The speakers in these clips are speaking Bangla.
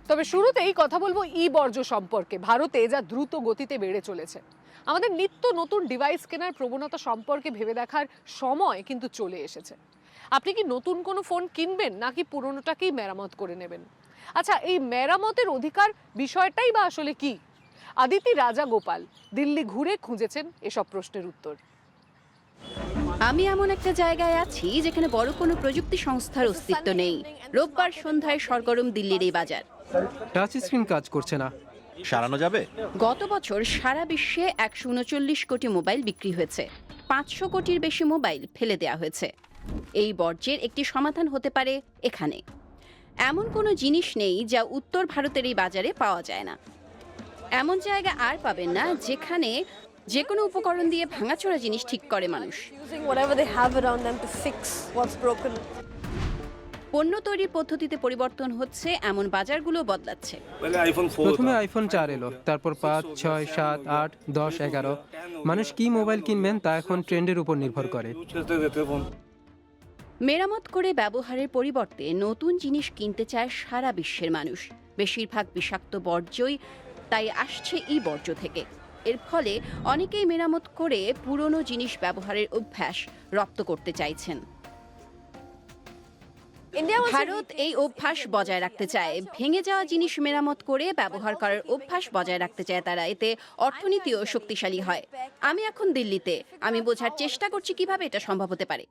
তবে শুরুতেই কথা বলবো ই বর্জ্য সম্পর্কে। ভারতে যা দ্রুত গতিতে বেড়ে চলেছে, আমাদের নিত্য নতুন ডিভাইস কেনার প্রবণতা সম্পর্কে ভেবে দেখার সময় কিন্তু চলে এসেছে। আপনি কি নতুন কোনো ফোন কিনবেন নাকি পুরনোটাকেই মেরামত করে নেবেন? আচ্ছা, এই মেরামতের অধিকার বিষয়টাই বা আসলে কি? আদিতি রাজাগোপাল দিল্লি ঘুরে খুঁজেছেন এসব প্রশ্নের উত্তর। আমি এমন একটা জায়গায় আছি যেখানে বড় কোনো প্রযুক্তি সংস্থার অস্তিত্ব নেই। রোববার সন্ধ্যায় সরগরম দিল্লির এই বাজার। টাচ স্ক্রিন কাজ করছে না। সারানো যাবে? গত বছর সারা বিশ্বে 139 কোটি মোবাইল বিক্রি হয়েছে। 500 কোটির বেশি মোবাইল ফেলে দেওয়া হয়েছে। এই বর্জ্যের একটি সমাধান হতে পারে এখানে। এমন কোনো জিনিস নেই যা উত্তর ভারতের এই বাজারে পাওয়া যায় না। এমন জায়গা আর পাবেন না যেখানে যে কোনো উপকরণ দিয়ে ভাঙাচোরা জিনিস ঠিক করে মানুষ। পণ্য তৈরির পদ্ধতিতে পরিবর্তন হচ্ছে, এমন বাজারগুলো বদলাচ্ছে। প্রথমে আইফোন 4 এলো, তারপর 5, 6, 7, 8, 10, 11। মানুষ কি মোবাইল কিনবেন তা এখন ট্রেন্ডের উপর নির্ভর করে। মেরামত করে ব্যবহারের পরিবর্তে নতুন জিনিস কিনতে চায় সারা বিশ্বের মানুষ। বেশিরভাগ বিষাক্ত বর্জ্যই তাই আসছে ই বর্জ্য থেকে। এর ফলে অনেকেই মেরামত করে পুরনো জিনিস ব্যবহারের অভ্যাস রপ্ত করতে চাইছেন। ভারত এই অভ্যাস বজায় রাখতে চায়। ভেঙে যাওয়া জিনিস মেরামত করে ব্যবহার করার অভ্যাস বজায় রাখতে চায় তারা। এতে অর্থনীতিও শক্তিশালী হয়। আমি এখন দিল্লিতে। আমি বোঝার চেষ্টা করছি কিভাবে এটা সম্ভব হতে পারে।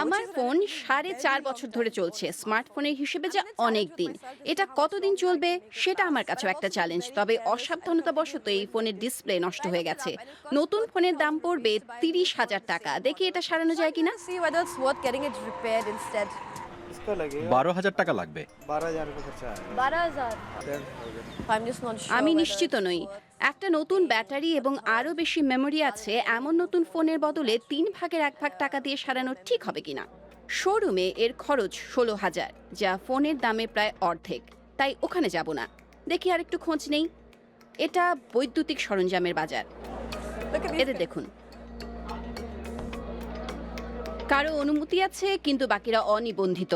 আমার ফোন 4.5 বছর ধরে চলছে। স্মার্টফোনের হিসেবে যা অনেক দিন। এটা কতদিন চলবে সেটা আমার কাছেও একটা চ্যালেঞ্জ। তবে অসাবধানতাবশত এই ফোনের ডিসপ্লে নষ্ট হয়ে গেছে। নতুন ফোনের দাম পড়বে 30,000 টাকা। দেখি এটা সারানো যায় কিনা। 12,000 টাকা লাগবে। আমি নিশ্চিত নই। একটা নতুন ব্যাটারি এবং আরো বেশি মেমোরি আছে এমন নতুন ফোনের বদলে 3 ভাগের 1 ভাগ টাকা দিয়ে সারানো ঠিক হবে কিনা। শোরুমে এর খরচ 16,000, যা ফোনের দামে প্রায় অর্ধেক। তাই ওখানে যাব না। দেখি আর একটু খোঁজ নেই। এটা বৈদ্যুতিক সরঞ্জামের বাজার। এদের দেখুন, কারো অনুমতি আছে কিন্তু বাকিরা অনিবন্ধিত।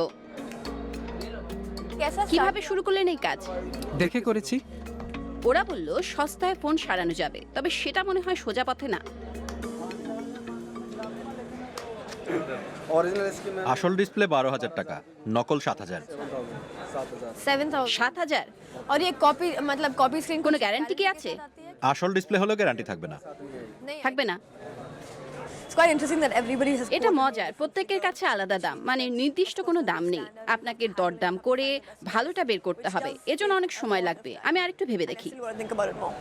কিভাবে শুরু করলেন এই কাজ? দেখে করেছি। ওরা বলল সস্তায় ফোন সারানো যাবে, তবে সেটা মনে হয় সোজা পথে না। আসল ডিসপ্লে 12,000 টাকা, নকল 7,000। 7,000? और ये कॉपी मतलब कॉपी स्क्रीन কোনো গ্যারান্টি কি আছে? আসল ডিসপ্লে হলেও গ্যারান্টি থাকবে না। থাকবে না। It's quite interesting that everybody has এটা মজার। প্রত্যেকের কাছে আলাদা দাম, মানে নির্দিষ্ট কোনো দাম নেই। আপনাকে দরদাম করে ভালোটা বের করতে হবে। এজন্য অনেক সময় লাগবে। আমি আরেকটু ভেবে দেখি। think about it more.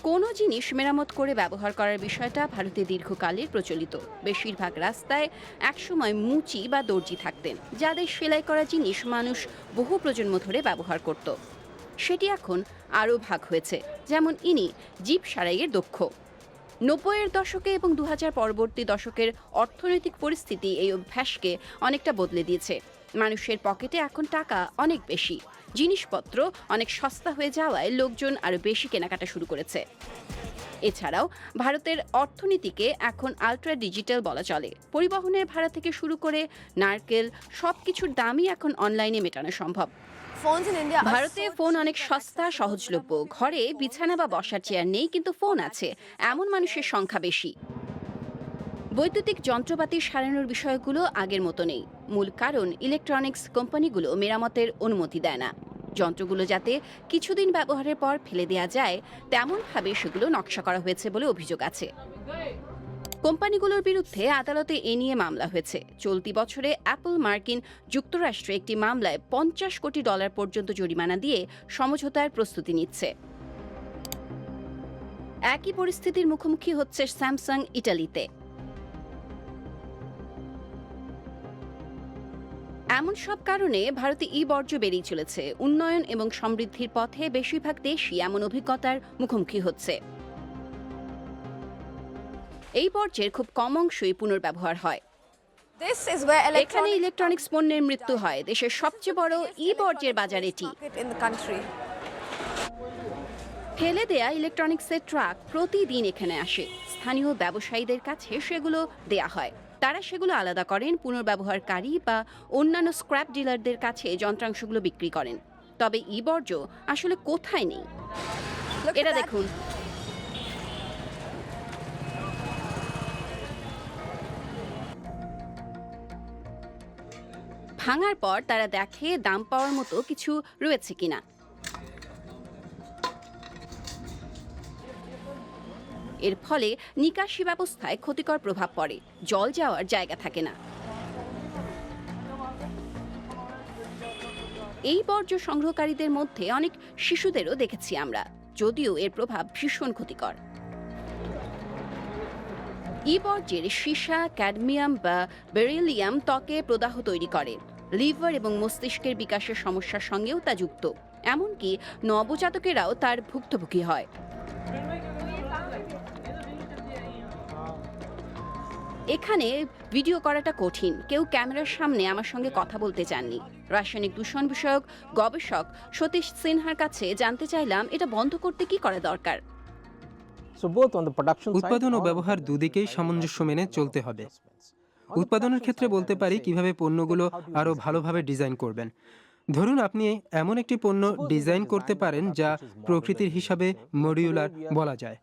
কোনো জিনিস মেরামত করে ব্যবহার করার বিষয়টা ভারতে দীর্ঘকালের প্রচলিত। বেশিরভাগ রাস্তায় একসময় মুচি বা দর্জি থাকতেন, যাদের সেলাই করা জিনিস মানুষ বহু প্রজন্ম ধরে ব্যবহার করত। সেটি এখন আরও ভাগ হয়েছে। যেমন ইনি জিপ সারাইয়ের দক্ষ। 90-এর দশকে এবং 2000 পরবর্তী দশকের অর্থনৈতিক পরিস্থিতি এই অভ্যাসকে অনেকটা বদলে দিয়েছে। মানুষের পকেটে এখন টাকা অনেক বেশি। জিনিসপত্র অনেক সস্তা হয়ে যাওয়ায় লোকজন আরও বেশি কেনাকাটা শুরু করেছে। এছাড়াও ভারতের অর্থনীতিকে এখন আলট্রা ডিজিটাল বলা চলে। পরিবহনের ভাড়া থেকে শুরু করে নারকেল সবকিছুর দামই এখন অনলাইনে মেটানো সম্ভব। Phones in India are ভারতে ফোন অনেক সস্তা, সহজলভ্য। ঘরে বিছানা বা বসার চেয়ার নেই কিন্তু ফোন আছে, এমন মানুষের সংখ্যা বেশি। বৈদ্যুতিক যন্ত্রপাতি সারানোর বিষয়গুলো আগের মতো নেই। মূল কারণ ইলেকট্রনিক্স কোম্পানিগুলো মেরামতের অনুমতি দেয় না। যন্ত্রগুলো যাতে কিছুদিন ব্যবহারের পর ফেলে দেওয়া যায় তেমনভাবে সেগুলো নকশা করা হয়েছে বলে অভিযোগ আছে। কোম্পানিগুলোর বিরুদ্ধে আদালতে এ নিয়ে মামলা হয়েছে। চলতি বছরে অ্যাপল মার্কিন যুক্তরাষ্ট্রে একটি মামলায় $50 কোটি পর্যন্ত জরিমানা দিয়ে সমঝোতার প্রস্তুতি নিচ্ছে। একই পরিস্থিতির মুখোমুখি হচ্ছে স্যামসাং ইটালিতে। এমন সব কারণে ভারতে ই বর্জ্য বেড়েই চলেছে। উন্নয়ন এবং সমৃদ্ধির পথে বেশিরভাগ দেশই এমন অভিজ্ঞতার মুখোমুখি হচ্ছে। এই বর্জ্যের খুব কম অংশই পুনর্ব্যবহার হয়। This is where এখানে ইলেকট্রনিক্স পণ্যের মৃত্যু হয়। দেশের সবচেয়ে বড় ই বর্জ্যের বাজার এটি। in the country. ফেলে দেয়া ইলেকট্রনিক্সের ট্রাক প্রতিদিন এখানে আসে। স্থানীয় ব্যবসায়ীদের কাছে সেগুলো দেয়া হয়। তারা সেগুলো আলাদা করেন, পুনর্ব্যবহারকারী বা অন্যান্য স্ক্র্যাপ ডিলারদের কাছে যন্ত্রাংশগুলো বিক্রি করেন। তবে ই বর্জ্য আসলে কোথায় নেই? Look এটা at that. দেখুন, ভাঙার পর তারা দেখে দাম পাওয়ার মতো কিছু রয়েছে কিনা। এর ফলে নিকাশি ব্যবস্থায় ক্ষতিকর প্রভাব পড়ে, জল যাওয়ার জায়গা থাকে না। এই বর্জ্য সংগ্রহকারীদের মধ্যে অনেক শিশুদেরও দেখেছি আমরা, যদিও এর প্রভাব ভীষণ ক্ষতিকর। ই বর্জ্যের সীসা, ক্যাডমিয়াম বা বেরিলিয়াম ত্বকে প্রদাহ তৈরি করে, লিভার এবং মস্তিষ্কের বিকাশের সমস্যার সঙ্গেও তা যুক্ত। এমনকি নবজাতকেরাও তার ভুক্তভোগী হয়। এখানে ভিডিও করাটা কঠিন, কেউ ক্যামেরার সামনে আমার সঙ্গে কথা বলতে চাননি। রাসায়নিক দূষণ বিষয়ক গবেষক সতীশ সিনহার কাছে জানতে চাইলাম এটা বন্ধ করতে কি করা দরকার। উৎপাদন ও ব্যবহার দুদিকেই সামঞ্জস্য মেনে চলতে হবে। উৎপাদনের ক্ষেত্রে বলতে পারি কিভাবে পণ্যগুলো আরও ভালোভাবে ডিজাইন করবেন। ধরুন আপনি এমন একটি পণ্য ডিজাইন করতে পারেন যা প্রকৃতির হিসাবে মডিউলার বলা যায়,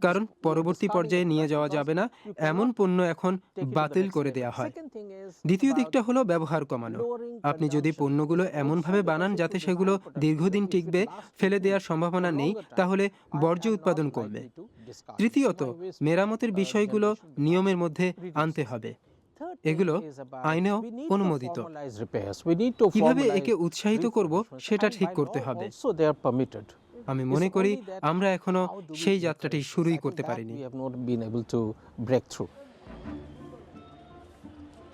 কারণ পরবর্তী পর্যায়ে নিয়ে যাওয়া যাবে না এমন পণ্য এখন বাতিল করে দেয়া হয়। দ্বিতীয় দিকটা হলো ব্যবহার কমানো। আপনি যদি পণ্যগুলো এমনভাবে বানান যাতে সেগুলো দীর্ঘদিন টিকবে, ফেলে দেওয়ার সম্ভাবনা নেই, তাহলে বর্জ্য উৎপাদন কমবে। তৃতীয়ত, মেরামতের বিষয়গুলো নিয়মের মধ্যে আনতে হবে। এগুলো আইনেও অনুমোদিত। কিভাবে একে উৎসাহিত করব সেটা ঠিক করতে হবে। আমি মনে করি আমরা এখনো সেই যাত্রাটি শুরুই করতে পারিনি।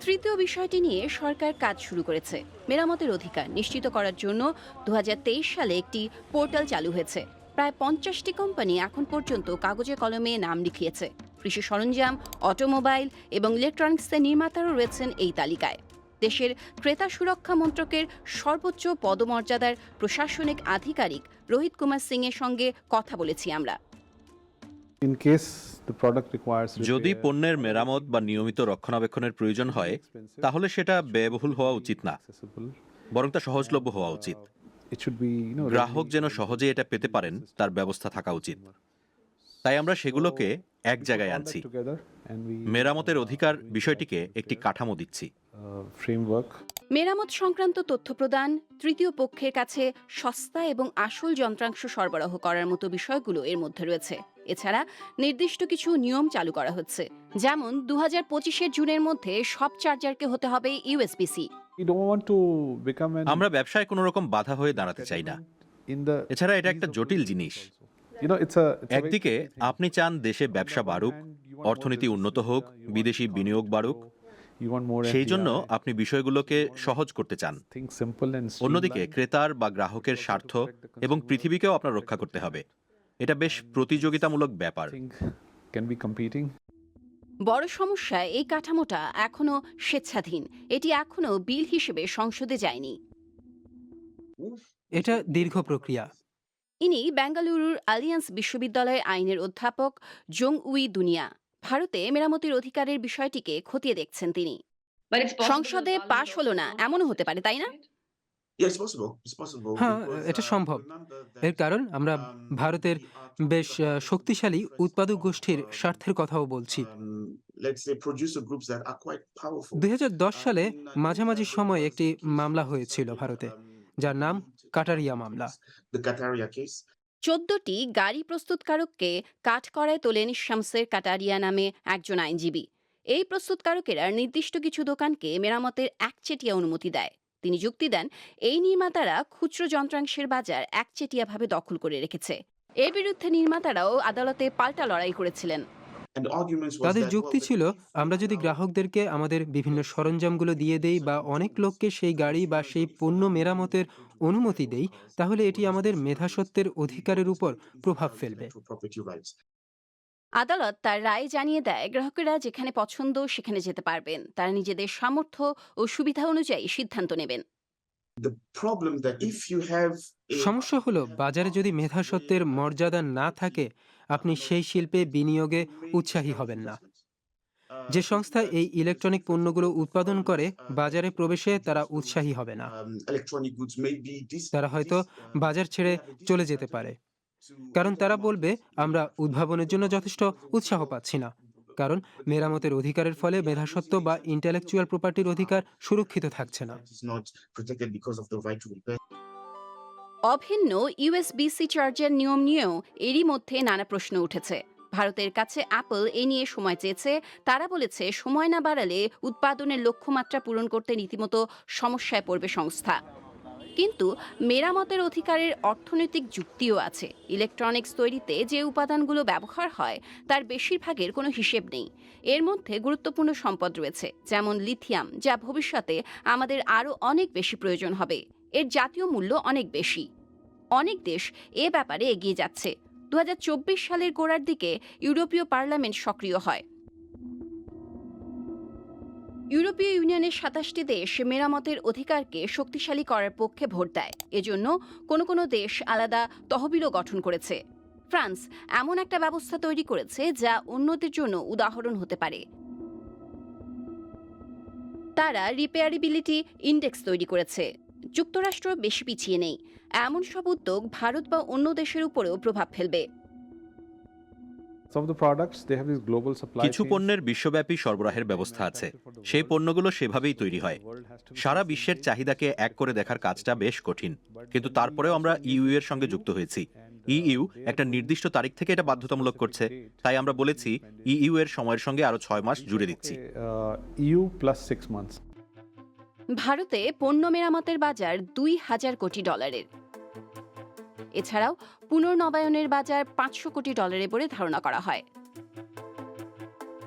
তৃতীয় বিষয়টি নিয়ে সরকার কাজ শুরু করেছে। মেরামতের অধিকার নিশ্চিত করার জন্য 2023 সালে একটি পোর্টাল চালু হয়েছে। প্রায় 50টি কোম্পানি এখন পর্যন্ত কাগজে কলমে নাম লিখিয়েছে। কৃষি সরঞ্জাম, অটোমোবাইল এবং ইলেকট্রনিক্সের নির্মাতারাও রয়েছেন এই তালিকায়। দেশের ক্রেতা সুরক্ষা মন্ত্রকের সর্বোচ্চ পদমর্যাদার প্রশাসনিক আধিকারিক রোহিত কুমার সিং এর সঙ্গে কথা বলেছি আমরা। যদি পণ্যের মেরামত বা নিয়মিত রক্ষণাবেক্ষণের প্রয়োজন হয়, তাহলে সেটা ব্যয়বহুল হওয়া উচিত না, বরং তা সহজলভ্য হওয়া উচিত। গ্রাহক যেন সহজে এটা পেতে পারেন তার ব্যবস্থা থাকা উচিত। তাই আমরা সেগুলোকে এক জায়গায় আনছি, মেরামতের অধিকার বিষয়টিকে একটি কাঠামো দিচ্ছি। মেরামত সংক্রান্ত তথ্য প্রদান, তৃতীয় পক্ষের কাছে সস্তা এবং আসল যন্ত্রাংশ সরবরাহ করার মতো বিষয়গুলো এর মধ্যে রয়েছে। এছাড়া নির্দিষ্ট কিছু নিয়ম চালু করা হচ্ছে, যেমন 2025 জুনের মধ্যে সব চার্জারকে হতে হবে USB-C। আমরা ব্যবসায় কোনো রকম বাধা হয়ে দাঁড়াতে চাই না। এছাড়া এটা একটা জটিল জিনিস। একদিকে আপনি চান দেশে ব্যবসা বাড়ুক, অর্থনীতি উন্নত হোক, বিদেশি বিনিয়োগ বাড়ুক, সেই জন্য আপনি বিষয়গুলোকে সহজ করতে চান। অন্যদিকে ক্রেতার বা গ্রাহকের স্বার্থ এবং পৃথিবীকেও আপনার রক্ষা করতে হবে। এটা বেশ প্রতিযোগিতামূলক ব্যাপার। বড় সমস্যা, এই কাঠামোটা এখনো স্বেচ্ছাধীন। এটি এখনো বিল হিসেবে সংসদে যায়নি। এটা দীর্ঘ প্রক্রিয়া। ইনি বেঙ্গালুরুর আলিয়ান্স বিশ্ববিদ্যালয়ের আইনের অধ্যাপক জং উই দুনিয়া। ভারতে মেরামতির অধিকারের বিষয়টিকে খতিয়ে দেখছেন তিনি। সংসদে পাশ হলো না, এমনও হতে পারে, তাই না? হ্যাঁ, এটা সম্ভব। এর কারণ আমরা ভারতের বেশ শক্তিশালী উৎপাদক গোষ্ঠীর স্বার্থের কথাও বলছি। 2010 সালে মাঝামাঝি সময়ে একটি মামলা হয়েছিল ভারতে, যার নাম কাটারিয়া মামলা। 14টি গাড়ি প্রস্তুতকারককে কাঠকড়ায় তোলেন শামসের কাটারিয়া নামে একজন আইনজীবী। এই প্রস্তুতকারকেরা নির্দিষ্ট কিছু দোকানকে মেরামতের একচেটিয়া অনুমতি দেয়। তিনি যুক্তি দেন, এই নির্মাতারা খুচরো যন্ত্রাংশের বাজার একচেটিয়াভাবে দখল করে রেখেছে। এর বিরুদ্ধে নির্মাতারাও আদালতে পাল্টা লড়াই করেছিলেন। তাদের যুক্তি ছিল, আমরা যদি গ্রাহকদেরকে আমাদের বিভিন্ন সরঞ্জামগুলো দিয়ে দেই বা অনেক লোককে সেই গাড়ি বা সেই পণ্য মেরামতের অনুমতি দেই, তাহলে এটি আমাদের মেধাসত্ত্বের অধিকারের উপর প্রভাব ফেলবে। আদালত তার রায় জানিয়ে দেয়, গ্রাহকেরা যেখানে পছন্দ সেখানে যেতে পারবেন। তারা নিজেদের সামর্থ্য ও সুবিধা অনুযায়ী সিদ্ধান্ত নেবেন। সমস্যা হলো, বাজারে যদি মেধাসত্ত্বের মর্যাদা না থাকে, আপনি সেই শিল্পে বিনিয়োগে উৎসাহী হবেন না। যে সংস্থা এই ইলেকট্রনিক পণ্যগুলো উৎপাদন করে বাজারে প্রবেশে তারা উৎসাহী হবে না। তারা হয়তো বাজার ছেড়ে চলে যেতে পারে, কারণ তারা বলবে আমরা উদ্ভাবনের জন্য যথেষ্ট উৎসাহ পাচ্ছি না, কারণ মেরামতের অধিকারের ফলে মেধাস্বত্ব বা ইন্টেলেকচুয়াল প্রপার্টির অধিকার সুরক্ষিত থাকছে না। অভিন্ন ইউএসবিসি চার্জার নিয়ম নিয়েও এরই মধ্যে নানা প্রশ্ন উঠেছে। ভারতের কাছে অ্যাপল এ নিয়ে সময় চেয়েছে। তারা বলেছে সময় না বাড়ালে উৎপাদনের লক্ষ্যমাত্রা পূরণ করতে রীতিমতো সমস্যায় পড়বে সংস্থা। কিন্তু মেরামতের অধিকারের অর্থনৈতিক যুক্তিও আছে। ইলেকট্রনিক্স তৈরিতে যে উপাদানগুলো ব্যবহার হয় তার বেশিরভাগের কোনো হিসেব নেই। এর মধ্যে গুরুত্বপূর্ণ সম্পদ রয়েছে, যেমন লিথিয়াম, যা ভবিষ্যতে আমাদের আরও অনেক বেশি প্রয়োজন হবে। এর জাতীয় মূল্য অনেক বেশি। অনেক দেশ এ ব্যাপারে এগিয়ে যাচ্ছে। 2024 সালের গোড়ার দিকে ইউরোপীয় পার্লামেন্ট সক্রিয় হয়। ইউরোপীয় ইউনিয়নের 27টি দেশ মেরামতের অধিকারকে শক্তিশালী করার পক্ষে ভোট দেয়। এজন্য কোনো কোনো দেশ আলাদা তহবিলও গঠন করেছে। ফ্রান্স এমন একটা ব্যবস্থা তৈরি করেছে যা অন্যদের জন্য উদাহরণ হতে পারে। তারা রিপেয়ারেবিলিটি ইন্ডেক্স তৈরি করেছে। যুক্তরাষ্ট্র বেশি পিছিয়ে নেই। এমন সব উদ্যোগ ভারত বা অন্য দেশের উপরেও প্রভাব ফেলবে। কিছু পণ্যের বিশ্বব্যাপী সরবরাহের ব্যবস্থা আছে, সেই পণ্যগুলো সেভাবেই তৈরি হয়। সারা বিশ্বের চাহিদাকে এক করে দেখার কাজটা বেশ কঠিন, কিন্তু তারপরেও আমরা ইইউ এর সঙ্গে যুক্ত হয়েছি। ইইউ একটা নির্দিষ্ট তারিখ থেকে এটা বাধ্যতামূলক করছে, তাই আমরা বলেছি ইইউ এর সময়ের সঙ্গে আরো 6 মাস জুড়ে দিচ্ছি। ভারতে পণ্য মেরামতের বাজার $2,000 কোটি। এছাড়াও পুনর্নবায়নের বাজার $500 কোটি বলে ধারণা করা হয়।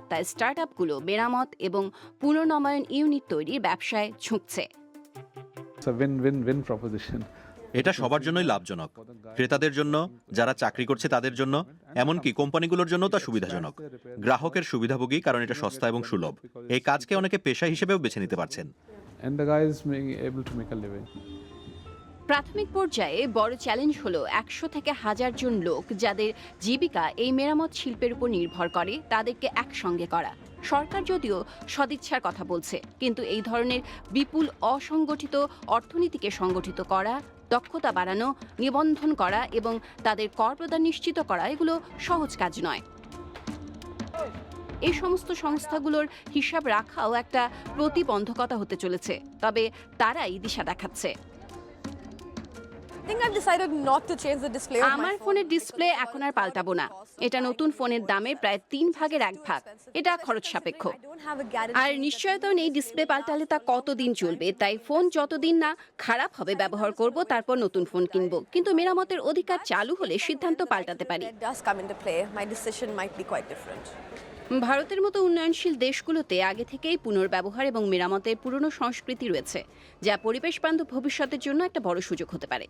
তাই স্টার্টআপগুলো মেরামত এবং পুনর্নবায়ন ইউনিট তৈরির ব্যবসায় ঝুঁকছে। এটা সবার জন্যই লাভজনক, ক্রেতাদের জন্য, যারা চাকরি করছে তাদের জন্য, এমনকি কোম্পানিগুলোর জন্য তা সুবিধাজনক। গ্রাহকের সুবিধাভোগী, কারণ এটা সস্তা এবং সুলভ। এই কাজকে অনেকে পেশা হিসেবেও বেছে নিতে পারছেন। প্রাথমিক পর্যায়ে বড় চ্যালেঞ্জ হলো 100 থেকে 1000 জন লোক যাদের জীবিকা এই মেরামত শিল্পের উপর নির্ভর করে, তাদেরকে একসঙ্গে করা। সরকার যদিও সদিচ্ছার কথা বলছে, কিন্তু এই ধরনের বিপুল অসংগঠিত অর্থনীতিকে সংগঠিত করা, দক্ষতা বাড়ানো, নিবন্ধন করা এবং তাদের কর প্রদান নিশ্চিত করা এগুলো সহজ কাজ নয়। এই সমস্ত সংস্থাগুলোর হিসাব রাখাও একটা প্রতিবন্ধকতা হতে চলেছে, তবে তারাই দিশা দেখাচ্ছে। আমার ফোনের ডিসপ্লে এখন আর পাল্টাবো না। এটা নতুন ফোনের দামের প্রায় 3 ভাগের 1 ভাগ। এটা খরচ সাপেক্ষ। আর নিশ্চয়তা নেই ডিসপ্লে পাল্টালে তা কতদিন চলবে, তাই ফোন যতদিন না খারাপ হবে ব্যবহার করব, তারপর নতুন ফোন কিনবো। কিন্তু মেরামতের অধিকার চালু হলে সিদ্ধান্ত পাল্টাতে পারি। ভারতের মতো উন্নয়নশীল দেশগুলোতে আগে থেকেই পুনর্ব্যবহার এবং মেরামতের পুরনো সংস্কৃতি রয়েছে, যা পরিবেশ বান্ধব ভবিষ্যতের জন্য একটা বড় সুযোগ হতে পারে।